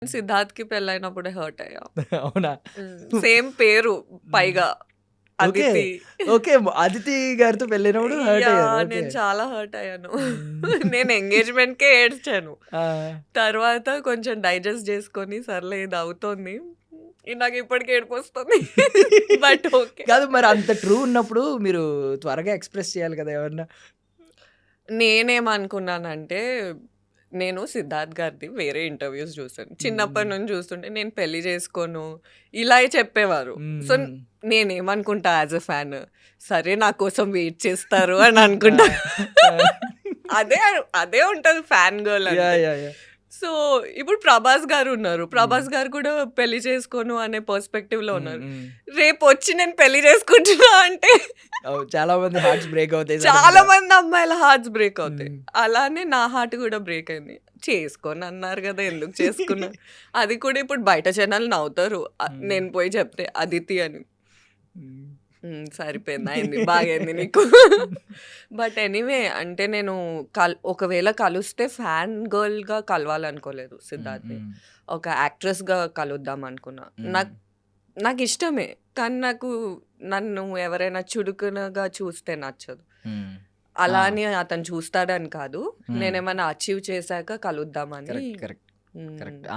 సిద్ధార్థ్‌కి పెళ్ళైనప్పుడే hurt అయ్యా. అవునా? Same పేరు పైగా ఓకే. అదితి. ఓకే. అదితి గారితో పెళ్ళైనప్పుడు హర్ట్ అయ్యారు. ఓకే. నేను చాలా హర్ట్ అయ్యాను. నేను ఎంగేజ్‌మెంట్‌కే ఏడ్చాను. ఆ! తర్వాత కొంచెం డైజెస్ట్ చేసుకొని సర్లే ఇది అవుతోంది. నాకు ఇప్పటికి ఏడుపొస్తుంది. But okay. కాదు మరి అంత ట్రూ ఉన్నప్పుడు మీరు త్వరగా ఎక్స్‌ప్రెస్ చేయాలి కదా! ఎవరన్నా. నేనేమనుకున్నానంటే, నేను సిద్ధార్థ్ గారిది వేరే ఇంటర్వ్యూస్ చూసాను. చిన్నప్పటి నుంచి చూస్తుంటే నేను పెళ్లి చేసుకోను ఇలా చెప్పేవారు. సో, నేనేమనుకుంటా యాజ్ ఎ ఫ్యాన్, సరే నా కోసం వెయిట్ చేస్తారు అని అనుకుంటా. అదే అదే ఉంటది ఫ్యాన్ గర్ల్ అంటే. యాహ్! సో, ఇప్పుడు ప్రభాస్ గారు ఉన్నారు. ప్రభాస్ గారు కూడా పెళ్లి చేసుకోను అనే పర్స్పెక్టివ్‌లో ఉన్నారు. రేపొచ్చి నేను పెళ్లి చేసుకుంటున్నా అంటే చాలా మంది హార్ట్స్ బ్రేక్ అవుతాయి. చాలా మంది అమ్మాయిల హార్ట్స్ బ్రేక్ అవుతాయి. అలానే నా హార్ట్ కూడా బ్రేక్ అయింది. చేసుకోను అన్నారు కదా! ఎందుకు చేసుకున్నా? అది కూడా ఇప్పుడు బయట జనాలు నవ్వుతారు. నేను పోయి చెప్తే అదితి అని. సరిపోయింది. అయింది. బాగయింది నీకు. బట్ ఎనీవే అంటే నేను ఒకవేళ కలిస్తే ఫ్యాన్ గర్ల్‌గా కలవాలనుకోలేదు సిద్ధార్థ్‌ని. ఒక యాక్ట్రెస్‌గా కలుద్దాం అనుకున్నా. నాకిష్టమే. కానీ నన్ను ఎవరైనా చురుకునగా చూస్తే నచ్చదు. అలా అని అతను చూస్తాడని కాదు. నేనేమన్నా అచీవ్ చేశాక కలుద్దామని. కరెక్ట్.